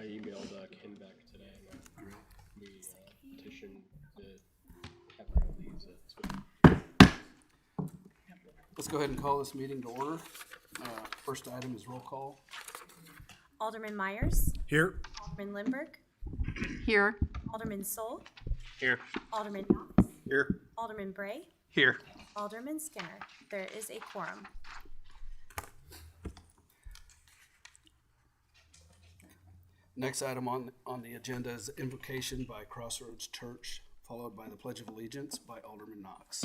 emailed Ken back today, and we petitioned to have her leave. Let's go ahead and call this meeting to order. First item is roll call. Alderman Myers. Here. Alderman Lindbergh. Here. Alderman Soul. Here. Alderman Knox. Here. Alderman Bray. Here. Alderman Skinner. There is a quorum. Next item on the agenda is invocation by Crossroads Church, followed by the Pledge of Allegiance by Alderman Knox.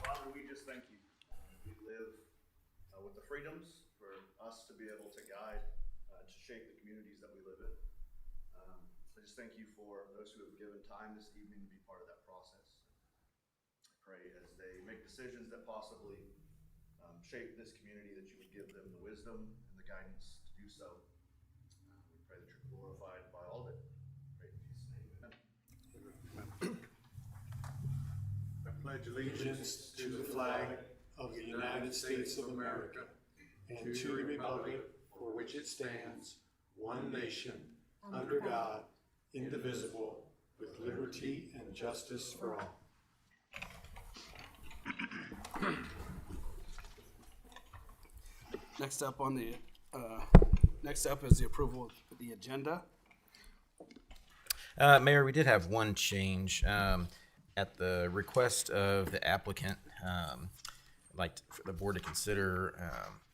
Father, we just thank you. We live with the freedoms for us to be able to guide, to shape the communities that we live in. I just thank you for those who have given time this evening to be part of that process. I pray as they make decisions that possibly shape this community that you would give them the wisdom and the guidance to do so. We pray that you're glorified by all of it. Pray in Jesus' name, amen. I pledge allegiance to the flag of the United States of America and to the republic for which it stands, one nation, under God, indivisible, with liberty and justice for all. Next up is the approval of the agenda. Mayor, we did have one change. At the request of the applicant, I'd like for the board to consider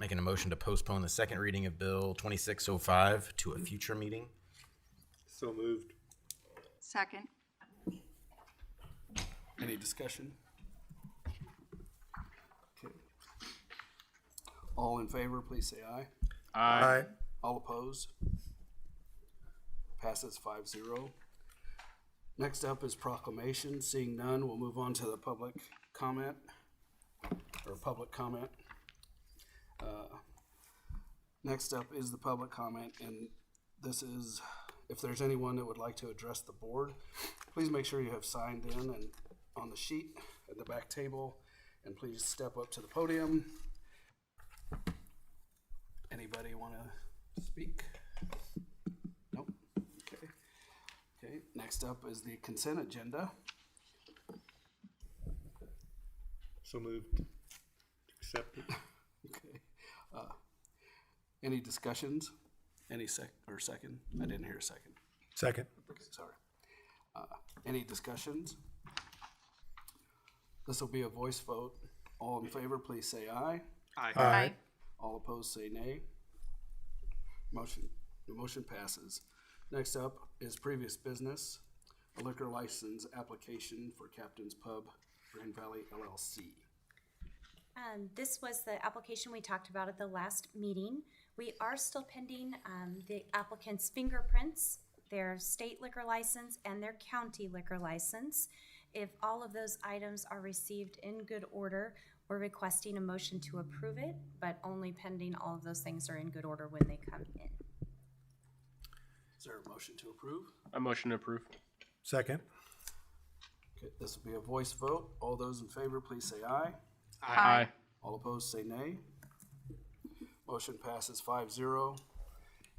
making a motion to postpone the second reading of Bill 2605 to a future meeting. So moved. Second. Any discussion? Okay. All in favor, please say aye. Aye. All opposed? Passes 5-0. Next up is proclamation. Seeing none, we'll move on to the public comment. Next up is the public comment, and this is, if there's anyone that would like to address the board, please make sure you have signed in and on the sheet at the back table, and please step up to the podium. Anybody want to speak? Nope. Okay. Okay. Next up is the consent agenda. So moved. Accepted. Okay. Any discussions? Any second? I didn't hear a second. Second. Okay, sorry. Any discussions? This will be a voice vote. All in favor, please say aye. Aye. All opposed, say nay. The motion passes. Next up is previous business, a liquor license application for Captain's Pub, Grand Valley LLC. This was the application we talked about at the last meeting. We are still pending the applicant's fingerprints, their state liquor license, and their county liquor license. If all of those items are received in good order, we're requesting a motion to approve it, but only pending all of those things are in good order when they come in. Is there a motion to approve? A motion to approve. Second. Okay, this will be a voice vote. All those in favor, please say aye. Aye. All opposed, say nay. Motion passes 5-0.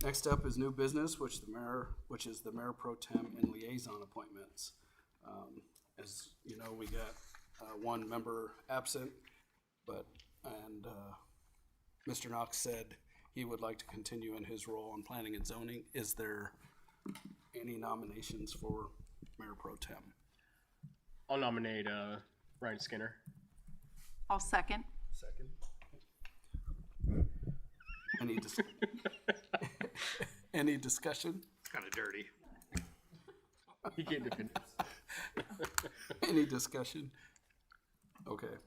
Next up is new business, which is the mayor pro tem and liaison appointments. As you know, we got one member absent, and Mr. Knox said he would like to continue in his role on planning and zoning. Is there any nominations for mayor pro tem? I'll nominate Ryan Skinner. I'll second. Second. Any discussion? It's kind of dirty. He can't defend it. Any discussion? Okay.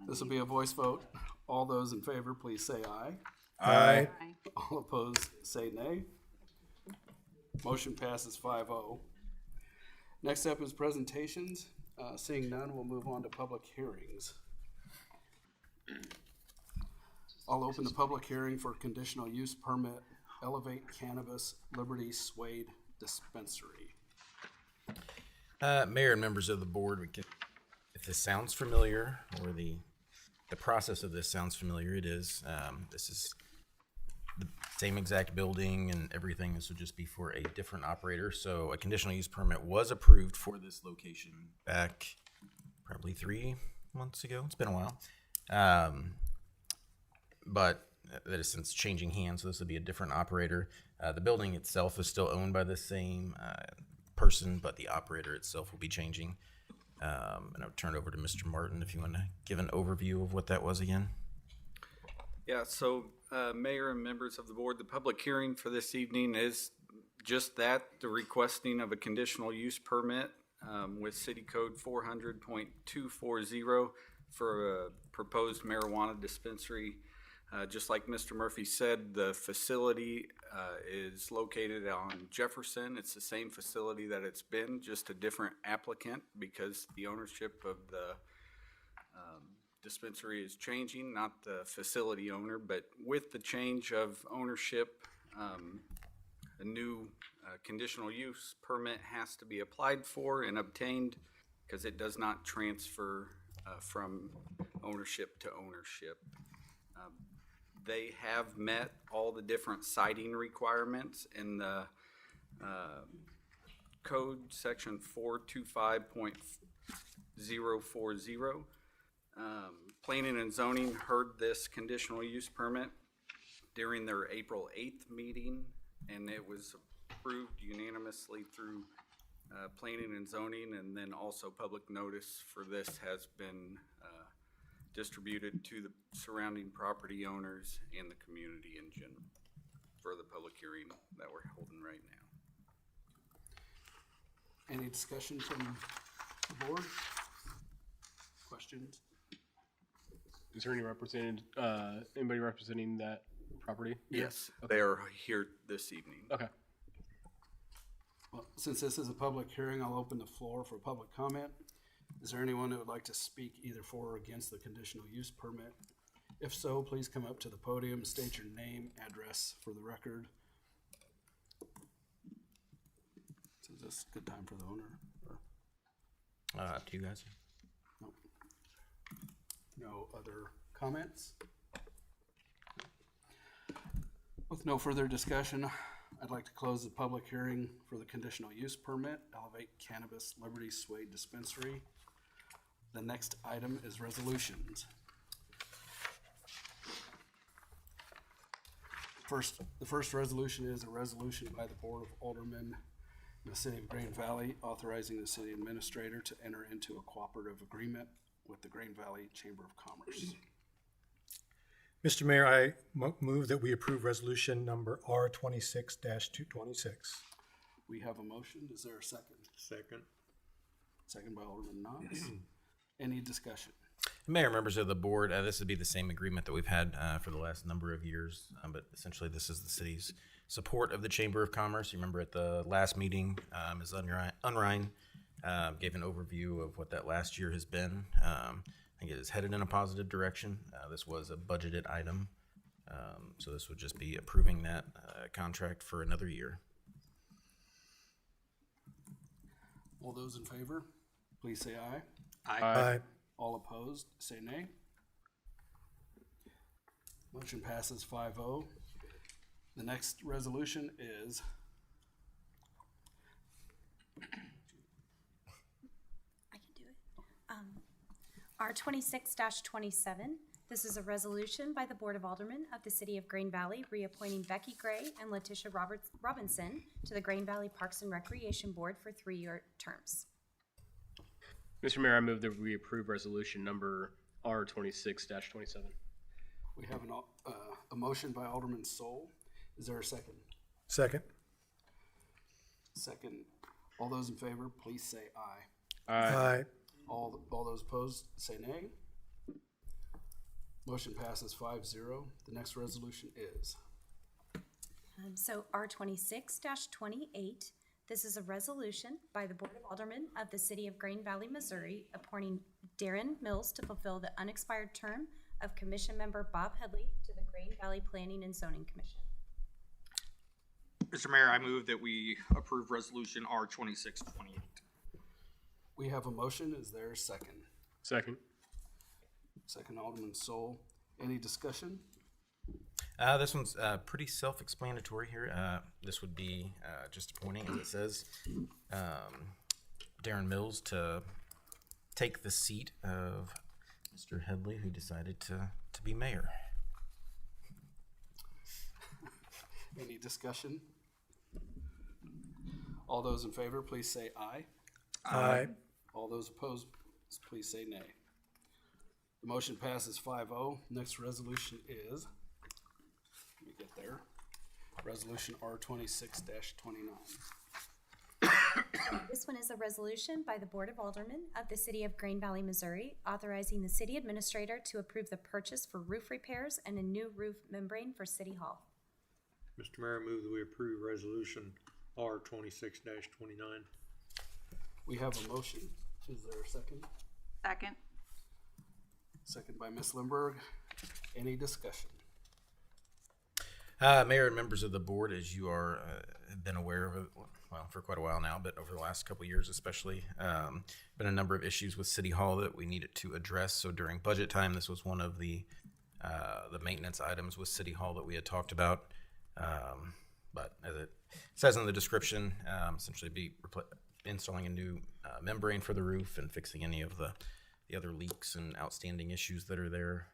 This will be a voice vote. All those in favor, please say aye. Aye. Aye. All opposed, say nay. Motion passes 5-0. Next up is presentations. Seeing none, we'll move on to public hearings. I'll open the public hearing for conditional use permit, Elevate Cannabis Liberty Suede Dispensary. Mayor and members of the board, if this sounds familiar, or the process of this sounds familiar, it is. This is the same exact building and everything. This would just be for a different operator. So a conditional use permit was approved for this location back probably 3 months ago. It's been a while. But that is since changing hands, so this would be a different operator. The building itself is still owned by the same person, but the operator itself will be changing. And I'll turn it over to Mr. Martin if you want to give an overview of what that was again. Yeah, so Mayor and members of the board, the public hearing for this evening is just that, the requesting of a conditional use permit with City Code 400.240 for a proposed marijuana dispensary. Just like Mr. Murphy said, the facility is located on Jefferson. It's the same facility that it's been, just a different applicant because the ownership of the dispensary is changing, not the facility owner. But with the change of ownership, a new conditional use permit has to be applied for and obtained because it does not transfer from ownership to ownership. They have met all the different citing requirements in the code section 425.040. Planning and zoning heard this conditional use permit during their April 8th meeting, and it was approved unanimously through planning and zoning, and then also public notice for this has been distributed to the surrounding property owners and the community in general for the public hearing that we're holding right now. Any discussion from the board? Questions? Is there anybody representing that property? Yes, they are here this evening. Okay. Well, since this is a public hearing, I'll open the floor for public comment. Is there anyone who would like to speak either for or against the conditional use permit? If so, please come up to the podium, state your name, address for the record. So is this a good time for the owner? Or To you guys. no other comments? With no further discussion, I'd like to close the public hearing for the conditional use permit, Elevate Cannabis Liberty Sway Dispensary. The next item is resolutions. The first resolution is a resolution by the Board of Aldermen in the City of Green Valley authorizing the city administrator to enter into a cooperative agreement with the Green Valley Chamber of Commerce. Mr. Mayor, I move that we approve resolution number R 26-226. We have a motion. Is there a second? Second. Second by Alderman Knox. Any discussion? Mayor, members of the board, this would be the same agreement that we've had for the last number of years, but essentially this is the city's support of the Chamber of Commerce. You remember at the last meeting, Ms. Unrein gave an overview of what that last year has been. I think it is headed in a positive direction. This was a budgeted item, so this would just be approving that contract for another year. All those in favor, please say aye. Aye. All opposed, say nay. Motion passes 5-0. The next resolution is I can do it. R 26-27. This is a resolution by the Board of Aldermen of the City of Green Valley reappointing Becky Gray and Letitia Robinson to the Green Valley Parks and Recreation Board for 3-year terms. Mr. Mayor, I move that we approve resolution number R 26-27. we have a motion by Alderman Sol. Is there a second? Second. Second. All those in favor, please say aye. Aye. All those opposed, say nay. Motion passes 5-0. The next resolution is So R 26-28. This is a resolution by the Board of Aldermen of the City of Green Valley, Missouri, appointing Darren Mills to fulfill the unexpired term of Commission Member Bob Headley to the Green Valley Planning and Zoning Commission. Mr. Mayor, I move that we approve resolution R 26-28. we have a motion. Is there a second? Second. Second, Alderman Sol. Any discussion? This one's pretty self-explanatory here. This would be just appointing, as it says, Darren Mills to take the seat of Mr. Headley, who decided to be mayor. Any discussion? All those in favor, please say aye. Aye. All those opposed, please say nay. The motion passes 5-0. Next resolution is, let me get there, Resolution R26-29. This one is a resolution by the Board of Aldermen of the City of Green Valley, Missouri, authorizing the city administrator to approve the purchase for roof repairs and a new roof membrane for City Hall. Mr. Mayor, I move that we approve resolution R 26-29. We have a motion. Is there a second? Second. Second by Ms. Lindberg. Any discussion? Mayor and members of the board, as you are have been aware of, well, for quite a while now, but over the last couple of years especially, been a number of issues with City Hall that we needed to address. So during budget time, this was one of the maintenance items with City Hall that we had talked about. But as it says in the description, essentially be installing a new membrane for the roof and fixing any of the other leaks and outstanding issues that are there.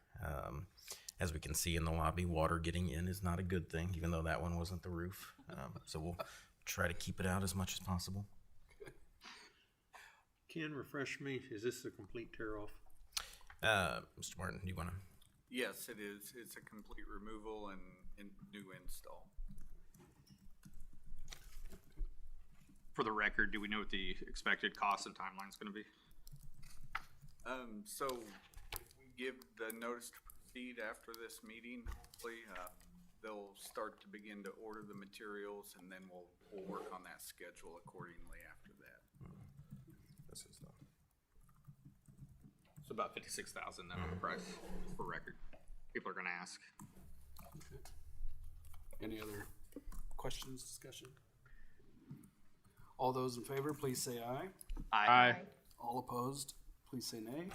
As we can see in the lobby, water getting in is not a good thing, even though that one wasn't the roof. So we'll try to keep it out as much as possible. Ken, refresh me, is this a complete tear off? Mr. Martin, do you want to? Yes, it is. It's a complete removal and new install. For the record, do we know what the expected cost and timeline is going to be? So we give the notice to proceed after this meeting. Hopefully, they'll start to begin to order the materials, and then we'll work on that schedule accordingly after that. This is the It's about $56,000 then on the price, for record. People are going to ask. Any other questions, discussion? All those in favor, please say aye. Aye. All opposed, please say nay.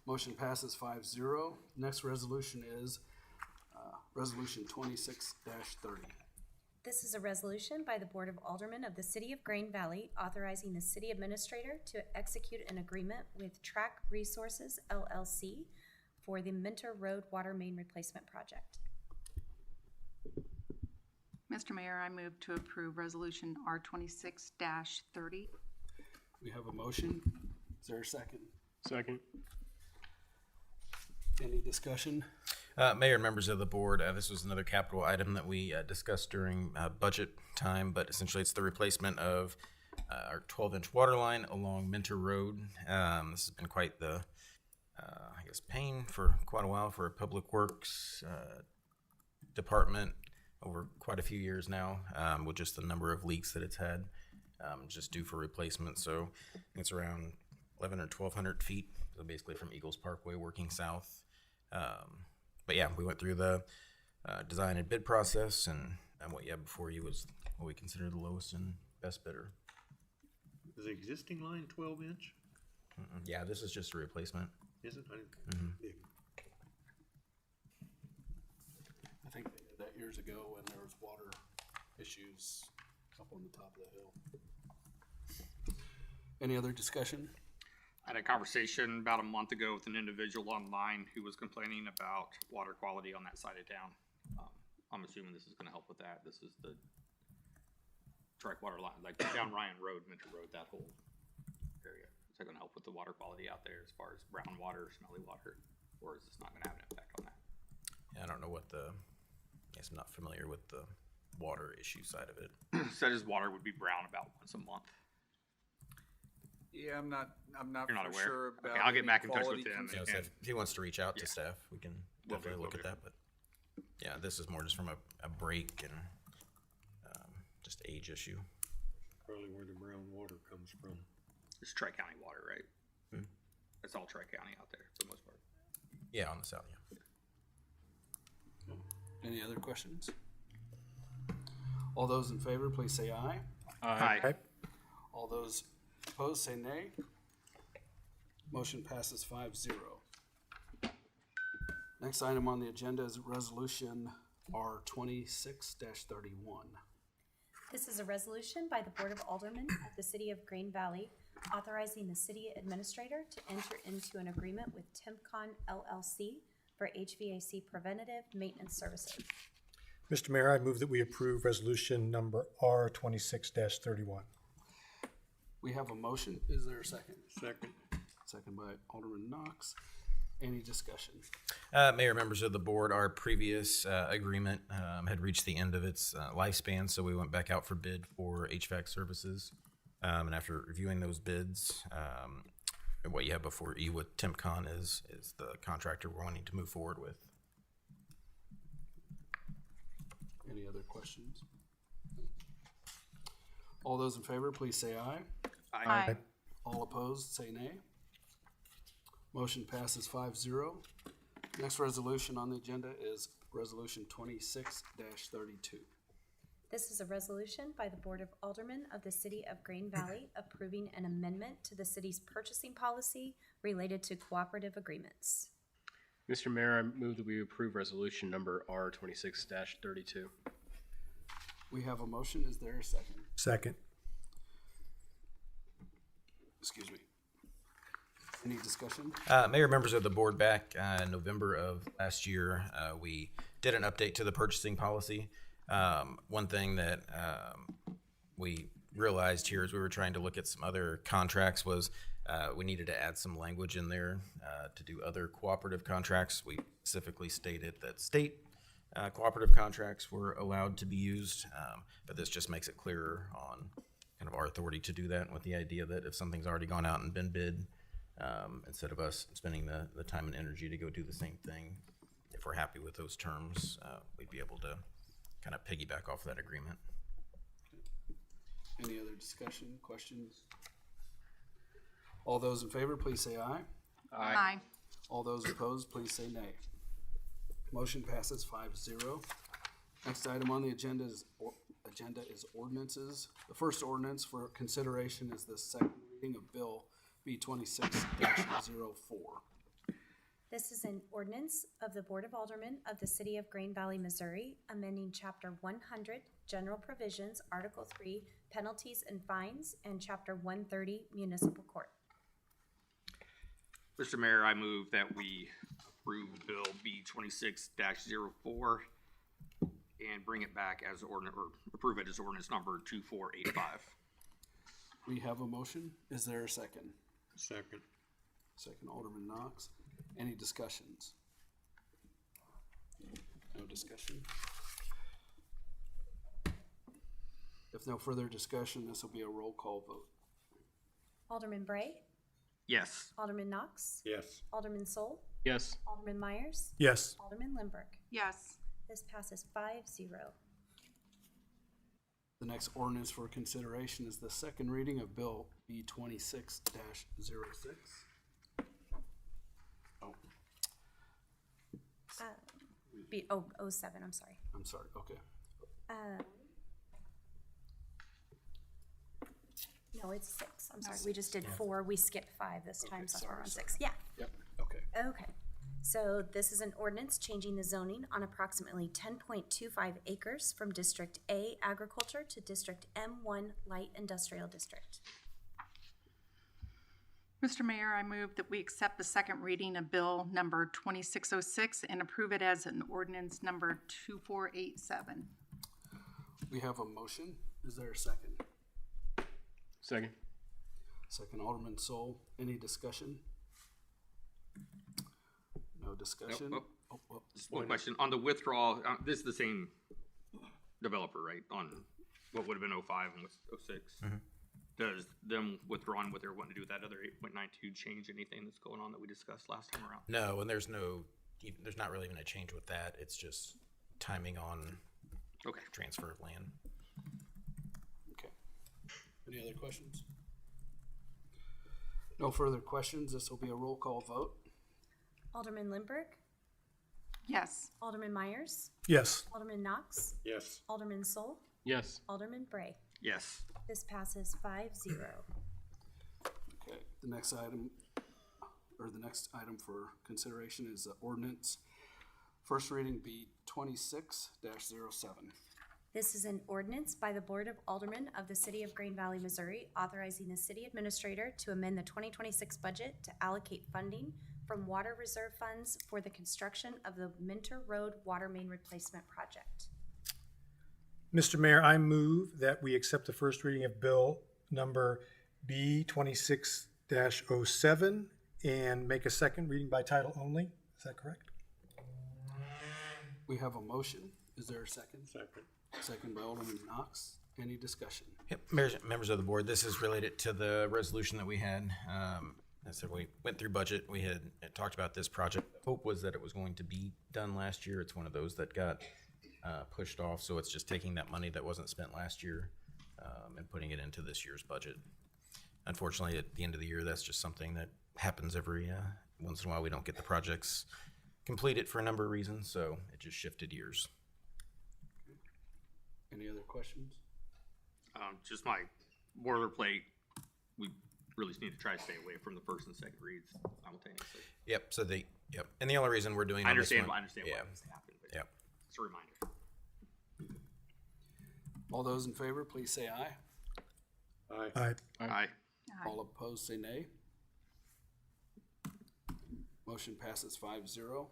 Motion passes 5-0. Next resolution is Resolution 26-30. This is a resolution by the Board of Aldermen of the City of Green Valley, authorizing the city administrator to execute an agreement with Track Resources LLC for the Minter Road Water Main Replacement Project. Mr. Mayor, I move to approve resolution R 26-30. We have a motion. Is there a second? Second. Any discussion? Mayor and members of the board, this was another capital item that we discussed during budget time, but essentially it's the replacement of our 12-inch water line along Minter Road. This has been quite the, I guess, pain for quite a while for Public Works Department over quite a few years now, with just the number of leaks that it's had, just due for replacement. So it's around 1,100 or 1,200 feet, so basically from Eagles Parkway working south. But yeah, we went through the design and bid process, and what you had before you was what we consider the lowest and best bidder. Is the existing line 12-inch? Yeah, this is just a replacement. Is it? I think they did that years ago when there was water issues up on the top of the hill. Any other discussion? I had a conversation about a month ago with an individual online who was complaining about water quality on that side of town. I'm assuming this is going to help with that. This is the Trike water line, like down Ryan Road, Minter Road, that whole area. Is that going to help with the water quality out there as far as brown water, smelly water, or is this not going to have an impact on that? Yeah, I don't know what I guess I'm not familiar with the water issue side of it. Said his water would be brown about once a month. Yeah, I'm not You're not for aware? sure about. Okay, I'll get any back in touch quality with him. You know, so if he wants to reach out to staff, we can definitely look at that. But yeah, this is more just from a break and just age issue. Probably where the brown water comes from. It's Tri-County water, right? It's all Tri-County out there for the most part. Yeah, on the south, yeah. Any other questions? All those in favor, please say aye. Aye. All those opposed, say nay. Motion passes 5-0. Next item on the agenda is Resolution R 26-31. This is a resolution by the Board of Aldermen of the City of Green Valley authorizing the city administrator to enter into an agreement with Timcon LLC for HVAC preventative maintenance services. Mr. Mayor, I move that we approve resolution number R 26-31. We have a motion. Is there a second? Second. Second by Alderman Knox. Any discussion? Mayor, members of the board, our previous agreement had reached the end of its lifespan, so we went back out for bid for HVAC services. And after reviewing those bids, what you have before you with Timcon is the contractor we're wanting to move forward with. Any other questions? All those in favor, please say aye. Aye. All opposed, say nay. Motion passes 5-0. Next resolution on the agenda is Resolution 26-32. This is a resolution by the Board of Aldermen of the City of Green Valley approving an amendment to the city's purchasing policy related to cooperative agreements. Mr. Mayor, I move that we approve resolution number R 26-32. We have a motion. Is there a second? Second. Excuse me. Any discussion? Mayor, members of the board, back in November of last year, we did an update to the purchasing policy. One thing that we realized here as we were trying to look at some other contracts was we needed to add some language in there to do other cooperative contracts. We specifically stated that state cooperative contracts were allowed to be used, but this just makes it clearer on kind of our authority to do that, with the idea that if something's already gone out and been bid, instead of us spending the time and energy to go do the same thing, if we're happy with those terms, we'd be able to kind of piggyback off that agreement. Any other discussion, questions? All those in favor, please say aye. Aye. All those opposed, please say nay. Motion passes 5-0. Next item on the agenda is ordinances. The first ordinance for consideration is the second reading of Bill B 26-04. This is an ordinance of the Board of Aldermen of the City of Green Valley, Missouri, amending Chapter 100, General Provisions, Article 3, Penalties and Fines, and Chapter 130, Municipal Court. Mr. Mayor, I move that we approve Bill B 26-04 and bring it back as ordinance, or approve it as ordinance number 2485. We have a motion. Is there a second? Second. Second, Alderman Knox. Any discussions? No discussion. If no further discussion, this will be a roll call vote. Alderman Bray, Yes. Alderman Knox, Yes. Alderman Sol, Yes. Alderman Myers, Yes. Alderman Lindberg. Yes. This passes 5-0. The next ordinance for consideration is the second reading of Bill B 26-06. Oh, 07, I'm sorry. I'm sorry, okay. No, it's 6. I'm sorry. We just did 4. We skipped 5 this time, so we're on sorry. 6. Yeah. Yep, okay. Okay. So this is an ordinance changing the zoning on approximately 10.25 acres from District A Agriculture to District M1 Light Industrial District. Mr. Mayor, I move that we accept the second reading of Bill number 2606 and approve it as an ordinance number 2487. We have a motion. Is there a second? Second. Second, Alderman Sol. Any discussion? No discussion? Nope, Oh, Just one question on the withdrawal. This is the same developer, right? On what would have been 05 and 06. Does them withdrawing what they're wanting to do with that other 8.92 change anything that's going on that we discussed last time around? No, and there's not really even a change with that. It's just timing on Okay. transfer of land. Okay. Any other questions? No further questions. This will be a roll call vote. Alderman Lindberg, Yes. Alderman Myers, Yes. Alderman Knox, Yes. Alderman Sol, Yes. Alderman Bray. Yes. This passes 5-0. Okay, the next item for consideration is the ordinance First reading B 26-07. This is an ordinance by the Board of Aldermen of the City of Green Valley, Missouri, authorizing the city administrator to amend the 2026 budget to allocate funding from water reserve funds for the construction of the Minter Road Water Main Replacement Project. Mr. Mayor, I move that we accept the first reading of bill number B 26-07 and make a second reading by title only. Is that correct? We have a motion. Is there a second? Second. Second by Alderman Knox. Any discussion? Yep, members of the board, this is related to the resolution that we had. I said we went through budget. We had talked about this project. Hope was that it was going to be done last year. It's one of those that got pushed off, so it's just taking that money that wasn't spent last year and putting it into this year's budget. Unfortunately, at the end of the year, that's just something that happens every once in a while. We don't get the projects completed for a number of reasons, so it just shifted years. Any other questions? Just my boilerplate, we really need to try to stay away from the first and second reads simultaneously. Yep. So and the only reason we're doing I on this understand one- why this happened, but Yep. it's a reminder. All those in favor, please say aye. Aye. Aye. All opposed, say nay. Motion passes 5-0.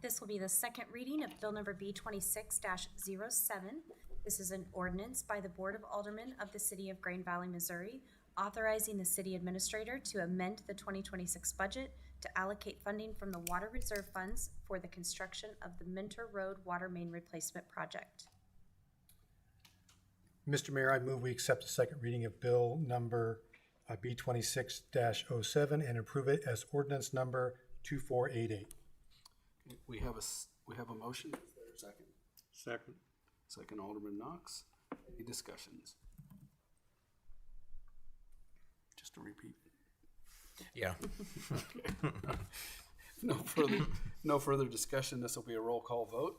This will be the second reading of bill number B 26-07. This is an ordinance by the Board of Aldermen of the City of Green Valley, Missouri, authorizing the city administrator to amend the 2026 budget to allocate funding from the water reserve funds for the construction of the Minter Road Water Main Replacement Project. Mr. Mayor, I move we accept the second reading of bill number B 26-07 and approve it as ordinance number 2488. We have a motion. Is there a second? Second. Second, Alderman Knox. Any discussions? Just a repeat. Yeah. No further discussion. This will be a roll call vote.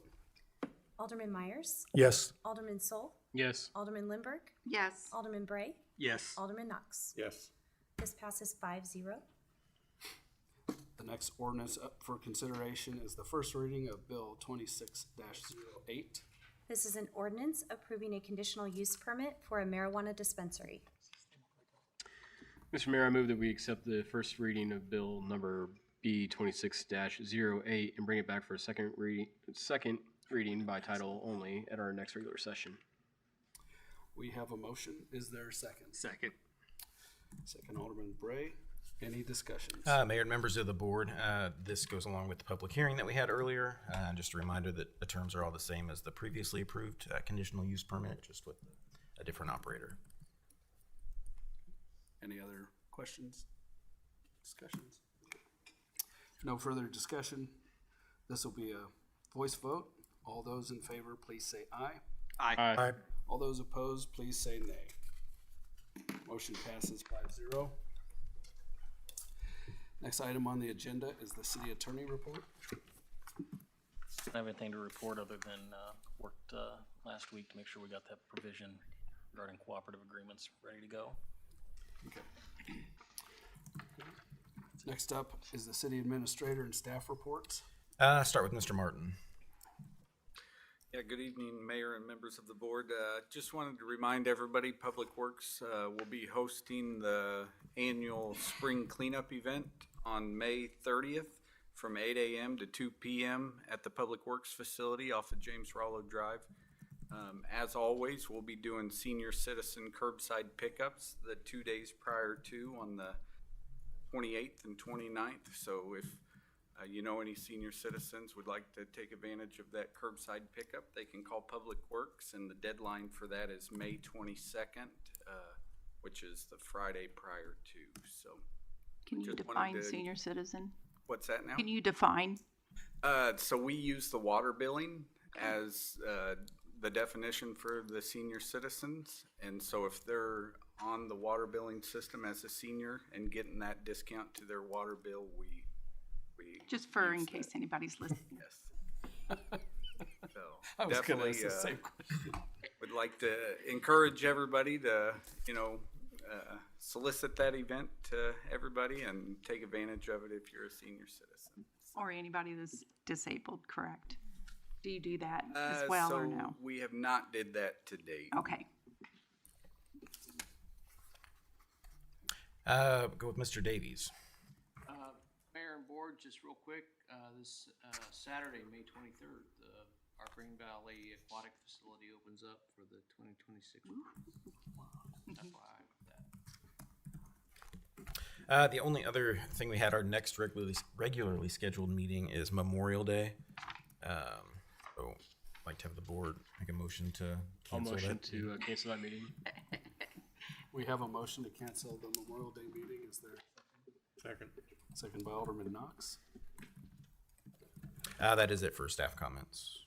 Alderman Myers, Yes. Alderman Soul, Yes. Alderman Lindberg, Yes. Alderman Bray, Yes. Alderman Knox. Yes. This passes 5-0. The next ordinance up for consideration is the first reading of Bill 26-08. This is an ordinance approving a conditional use permit for a marijuana dispensary. Mr. Mayor, I move that we accept the first reading of bill number B 26-08 and bring it back for a second reading by title only at our next regular session. We have a motion. Is there a second? Second. Second, Alderman Bray. Any discussions? Mayor and members of the board, this goes along with the public hearing that we had earlier. Just a reminder that the terms are all the same as the previously approved conditional use permit, just with a different operator. Any other questions? Discussions? No further discussion. This will be a voice vote. All those in favor, please say aye. Aye. Aye. All those opposed, please say nay. Motion passes 5-0. Next item on the agenda is the city attorney report. I don't have anything to report other than worked last week to make sure we got that provision regarding cooperative agreements ready to go. Okay. Next up is the city administrator and staff reports. Start with Mr. Martin. Yeah, good evening, Mayor and members of the board. Just wanted to remind everybody, Public Works will be hosting the annual spring cleanup event on May 30th from 8 a.m. to 2 p.m. at the Public Works facility off of James Rollo Drive. As always, we'll be doing senior citizen curbside pickups the 2 days prior to on the 28th and 29th. So if you know any senior citizens would like to take advantage of that curbside pickup, they can call Public Works, and the deadline for that is May 22nd, which is the Friday prior to. So, Can you just define wanted to- senior citizen? what's that now? Can you define? So we use the water billing as the definition for the senior citizens, and so if they're on the water billing system as a senior and getting that discount to their water bill, we Just for in use case that. anybody's listening. Yes. So I was going to definitely ask the same question. would like to encourage everybody to, solicit that event to everybody and take advantage of it if you're a senior citizen. Or anybody that's disabled, correct? Do you do that as well or no? So we have not did that to date. Okay. Go with Mr. Davies. Mayor and board, just real quick, this Saturday, May 23rd, our Green Valley Aquatic Facility opens up for the 2026. FYI with that. The only other thing we had, our next regularly scheduled meeting is Memorial Day. So I'd like to have the board make a motion to I'll cancel motion that. to cancel that meeting. We have a motion to cancel the Memorial Day meeting. Is there Second. second by Alderman Knox? That is it for staff comments.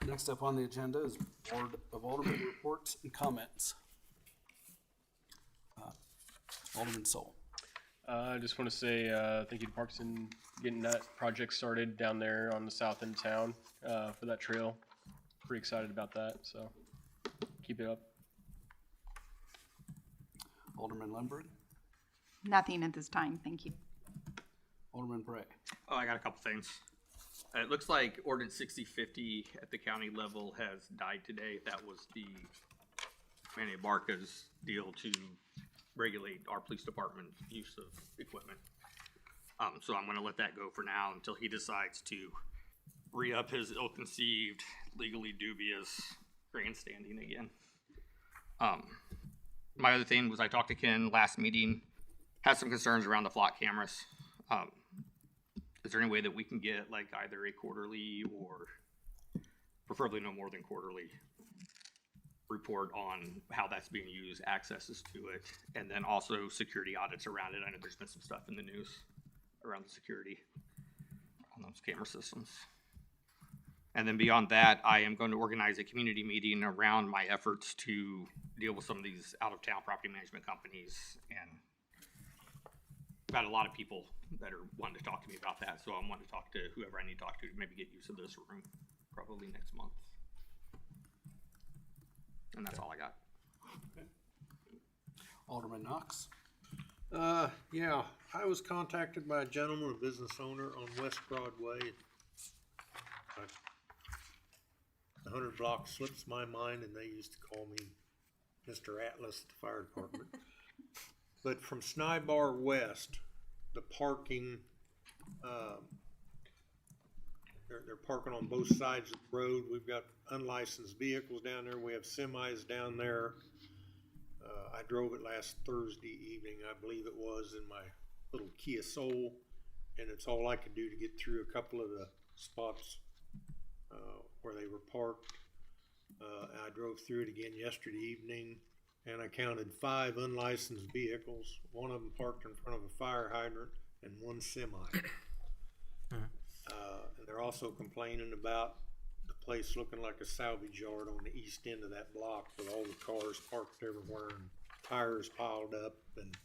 Next up on the agenda is Board of Aldermen reports and comments. Alderman Sol. I just want to say thank you to Parks and getting that project started down there on the south end of town for that trail. Pretty excited about that, so keep it up. Alderman Lundberg. Nothing at this time, thank you. Alderman Bray. Oh, I got a couple things. It looks like ordinance 6050 at the county level has died today. That was the Manny Barca's deal to regulate our police department use of equipment. So I'm gonna let that go for now until he decides to re-up his ill-conceived, legally dubious grandstanding again. My other thing was I talked to Ken last meeting, had some concerns around the flock cameras. Is there any way that we can get like either a quarterly or preferably no more than quarterly report on how that's being used, accesses to it, and then also security audits around it? I know there's been some stuff in the news around the security on those camera systems. And then beyond that, I am going to organize a community meeting around my efforts to deal with some of these out-of-town property management companies, and got a lot of people that are wanting to talk to me about that, so I'm wanting to talk to whoever I need to talk to maybe get use of this room probably next month. And that's all I got. Alderman Knox. Yeah, I was contacted by a gentleman, a business owner on West Broadway. 100 block slips my mind, and they used to call me Mr. Atlas at the fire department. But from Snybar West, the parking, they're parking on both sides of the road. We've got unlicensed vehicles down there. We have semis down there. I drove it last Thursday evening, I believe it was, in my little Kia Soul, and it's all I could do to get through a couple of the spots where they were parked. I drove through it again yesterday evening, and I counted 5 unlicensed vehicles, one of them parked in front of a fire hydrant, and 1 semi. And they're also complaining about the place looking like a salvage yard on the east end of that block with all the cars parked everywhere and tires piled up. And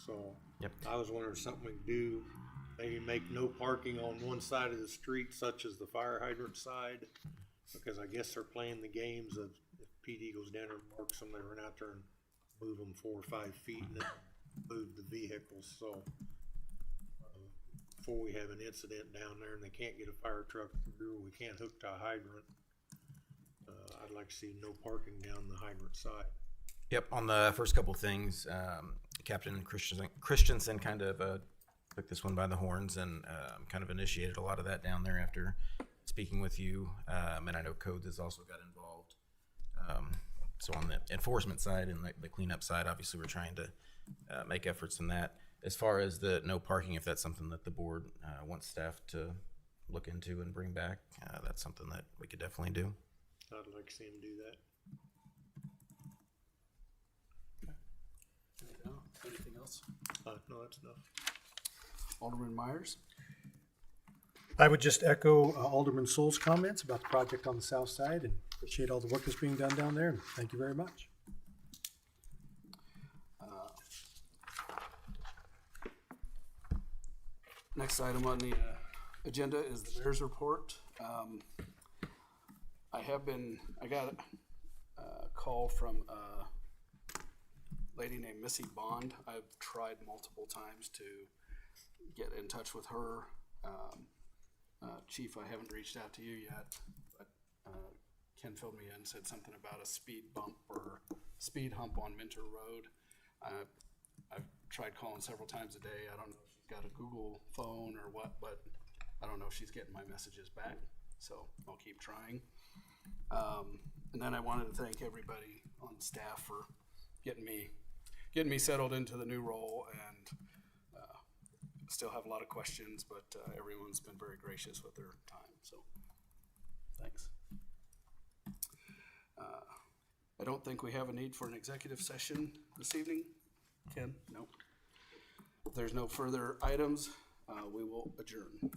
so I was wondering if something we could do, maybe make no parking on one side of the street, such as the fire hydrant side, because I guess they're playing the games of if PD goes down there and marks them, they run out there and move them 4 or 5 feet and then move the vehicles. So before we have an incident down there and they can't get a fire truck through, we can't hook to a hydrant, I'd like to see no parking down the hydrant side. Yep, on the first couple things, Captain Christensen kind of took this one by the horns and kind of initiated a lot of that down there after speaking with you. And I know Codes has also got involved. So on the enforcement side and the cleanup side, obviously we're trying to make efforts in that. As far as the no parking, if that's something that the board wants staff to look into and bring back, that's something that we could definitely do. I'd like to see them do that. Anything else? No, that's enough. Alderman Myers. I would just echo Alderman Sol's comments about the project on the south side and appreciate all the work that's being done down there. And thank you very much. Next item on the agenda is the mayor's report. I got a call from lady named Missy Bond. I've tried multiple times to get in touch with her. Chief, I haven't reached out to you yet, but Ken filled me in, said something about a speed bump or speed hump on Minter Road. I've tried calling several times a day. I don't know if she's got a Google phone or what, but I don't know if she's getting my messages back, so I'll keep trying. And then I wanted to thank everybody on staff for getting me settled into the new role, and still have a lot of questions, but everyone's been very gracious with their time, so thanks. I don't think we have a need for an executive session this evening. Ken? Nope. If there's no further items, we will adjourn.